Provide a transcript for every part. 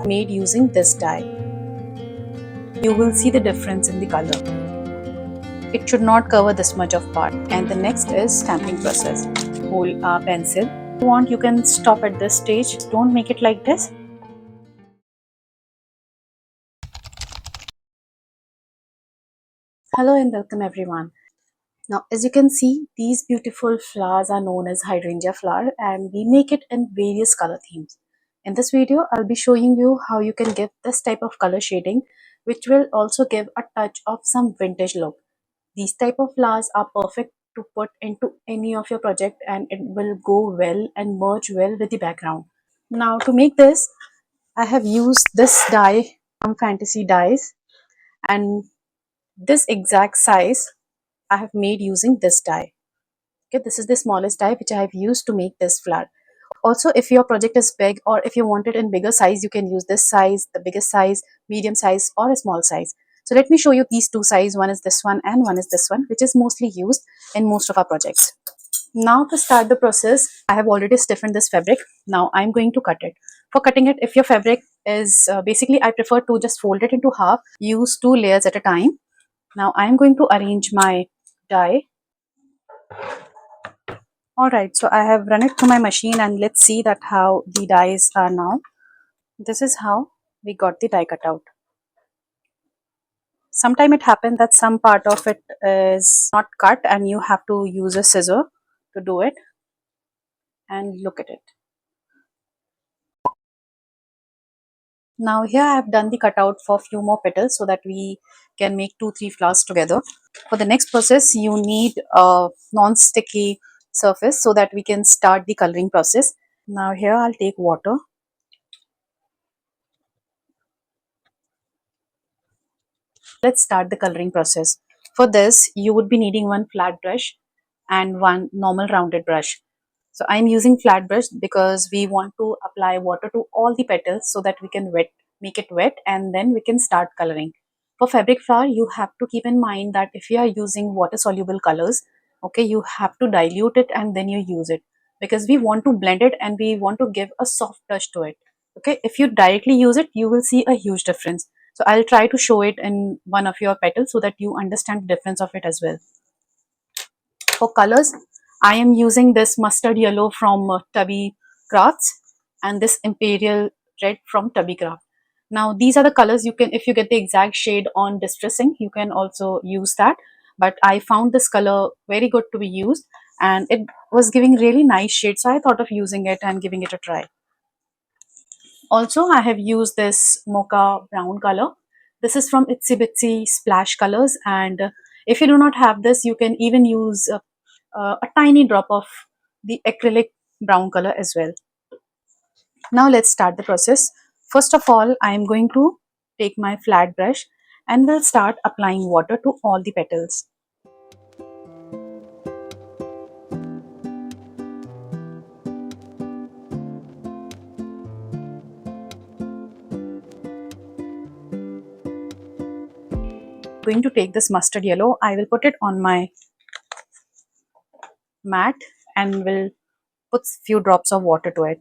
made using this dye. You will see the difference in the color. It should not cover this much of part. And the next is stamping process. Hold a pencil. If you want, you can stop at this stage. Don't make it like this. Hello and welcome everyone. Now, as you can see, these beautiful flowers are known as Hydrengea flower and we make it in various color themes. In this video, I'll be showing you how you can give this type of color shading, which will also give a touch of some vintage look. These type of flowers are perfect to put into any of your project and it will go well and merge well with the background. Now, to make this, I have used this dye from Fantasy Dyes, and this exact size I have made using this die. Okay, this is the smallest die which I have used to make this flower. Also, if your project is big or if you want it in bigger size, you can use this size, the biggest size, medium size or a small size. So let me show you these two sizes. One is this one and one is this one, which is mostly used in most of our projects. Now to start the process, I have already stiffened this fabric. Now I'm going to cut it. For cutting it, if your fabric is basically, I prefer to just fold it into half, use 2 layers at a time. Now I'm going to arrange my die. Alright, so I have run it through my machine and let's see that how the dies are now. This is how we got the die cut out. Sometimes it happens that some part of it is not cut and you have to use a scissor to do it. And look at it. Now here I have done the cutout for few more petals so that we can make 2-3 flowers together. For the next process, you need a non-sticky surface so that we can start the coloring process. Now here I'll take water. Let's start the coloring process. For this, you would be needing one flat brush and one normal rounded brush. So I'm using flat brush because we want to apply water to all the petals so that we can make it wet and then we can start coloring. For fabric flower, you have to keep in mind that if you are using water soluble colors, okay, you have to dilute it and then you use it because we want to blend it and we want to give a soft touch to it. Okay, if you directly use it, you will see a huge difference. So I'll try to show it in one of your petals so that you understand the difference of it as well. For colors, I am using this mustard yellow from Tubby Crafts and this imperial red from Tubby Craft. Now these are the colors you can, if you get the exact shade on distressing, you can also use that. But I found this color very good to be used and it was giving really nice shade. So I thought of using it and giving it a try. Also, I have used this mocha brown color. This is from Itsy Bitsy Splash Colors, and if you do not have this, you can even use a tiny drop of the acrylic brown color as well. Now let's start the process. First of all, I am going to take my flat brush and will start applying water to all the petals. Going to take this mustard yellow, I will put it on my mat and will put few drops of water to it.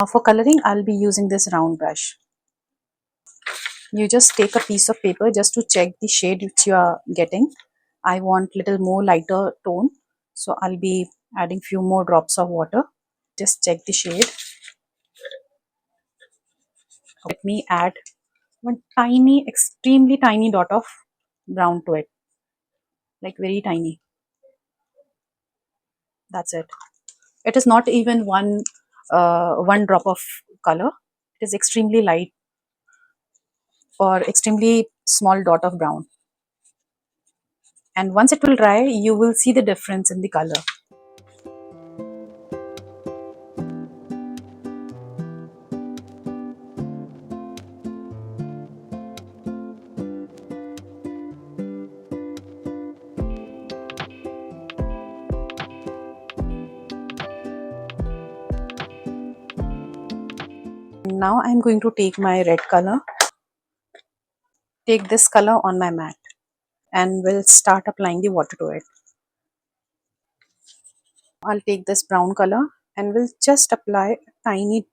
Now for coloring, I'll be using this round brush. You just take a piece of paper just to check the shade which you are getting. I want little more lighter tone, so I'll be adding few more drops of water. Just check the shade. Let me add one tiny, extremely tiny dot of brown to it, like very tiny. That's it. It is not even one drop of color. It is extremely light or extremely small dot of brown. And once it will dry, you will see the difference in the color. Now I'm going to take my red color, take this color on my mat and will start applying the water to it. I'll take this brown color and will just apply a tiny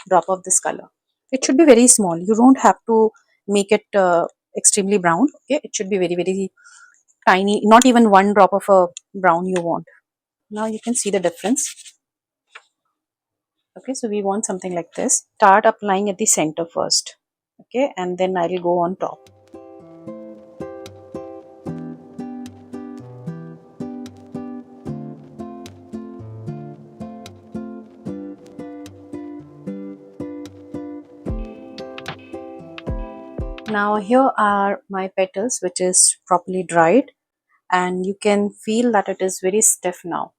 drop of this color. It should be very small. You don't have to make it extremely brown. Okay, it should be very, very tiny, not even one drop of a brown you want. Now you can see the difference. Okay, so we want something like this. Start applying at the center first. Okay, and then I will go on top. Now here are my petals, which is properly dried, and you can feel that it is very stiff now.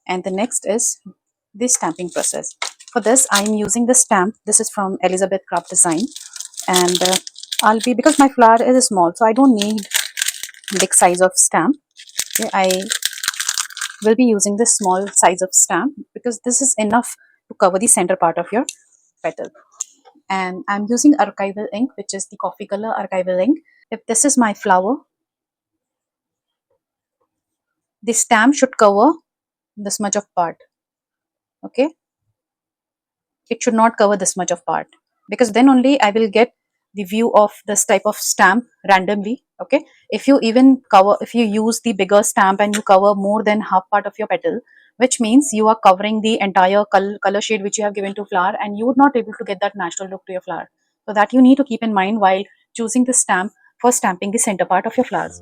And the next is the stamping process. For this I am using the stamp. This is from Elizabeth Craft Design, and I'll be, because my flower is small, so I don't need big size of stamp. Okay, I will be using this small size of stamp because this is enough to cover the center part of your petal. And I'm using archival ink, which is the coffee color archival ink. If this is my flower, the stamp should cover this much of part. Okay, it should not cover this much of part, because then only I will get the view of this type of stamp randomly. Okay, if you if you use the bigger stamp and you cover more than half part of your petal, which means you are covering the entire color shade which you have given to flower, and you would not able to get that natural look to your flower. So that you need to keep in mind while choosing the stamp for stamping the center part of your flowers.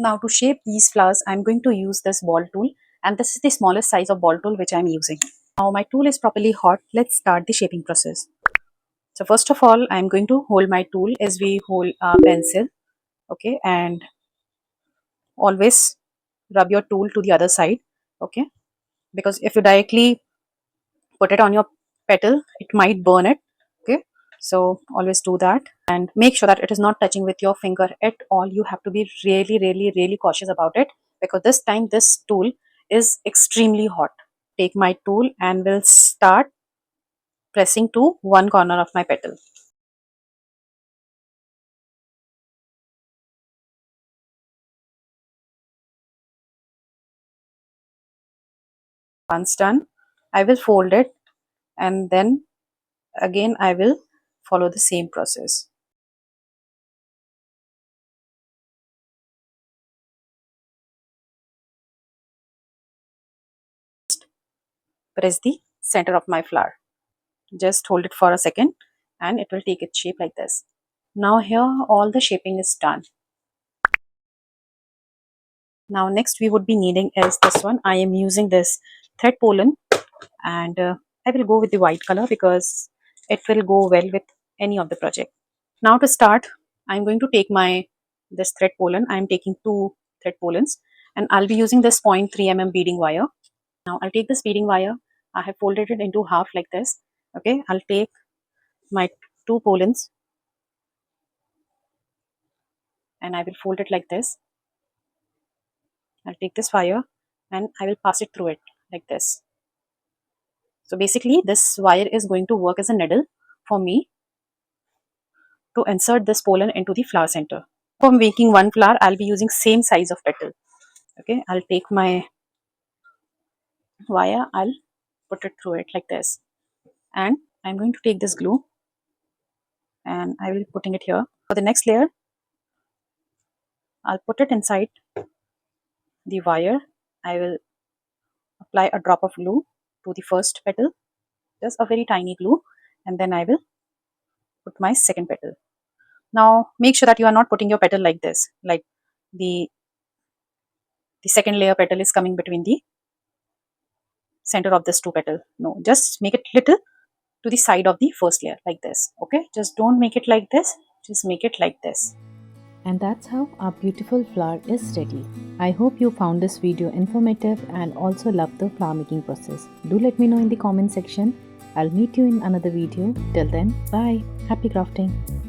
Now to shape these flowers, I'm going to use this ball tool, and this is the smallest size of ball tool which I'm using. Now my tool is properly hot. Let's start the shaping process. So first of all, I'm going to hold my tool as we hold a pencil. Okay, and always rub your tool to the other side. Okay, because if you directly put it on your petal, it might burn it. Okay, so always do that and make sure that it is not touching with your finger at all. You have to be really, really, really cautious about it, because this time this tool is extremely hot. Take my tool and will start pressing to one corner of my petal. Once done, I will fold it, and then again I will follow the same process. Press the center of my flower. Just hold it for a second and it will take its shape like this. Now here all the shaping is done. Now next we would be needing is this one. I am using this thread pollen, and I will go with the white color because it will go well with any of the project. Now to start, I'm going to take this thread pollen. I'm taking 2 thread pollens, and I'll be using this 0.3 mm beading wire. Now I'll take this beading wire. I have folded it into half like this. Okay, I'll take my 2 pollens and I will fold it like this. I'll take this wire and I will pass it through it like this. So basically this wire is going to work as a needle for me to insert this pollen into the flower center. For making one flower, I'll be using same size of petal. Okay, I'll take my wire, I'll put it through it like this, and I'm going to take this glue and I will be putting it here. For the next layer, I'll put it inside the wire. I will apply a drop of glue to the first petal, just a very tiny glue, and then I will put my second petal. Now make sure that you are not putting your petal like this, like the second layer petal is coming between the center of this 2 petal. No, just make it little to the side of the first layer like this. Okay, just don't make it like this, just make it like this. And that's how our beautiful flower is ready. I hope you found this video informative and also loved the flower making process. Do let me know in the comment section. I'll meet you in another video. Till then, bye. Happy crafting.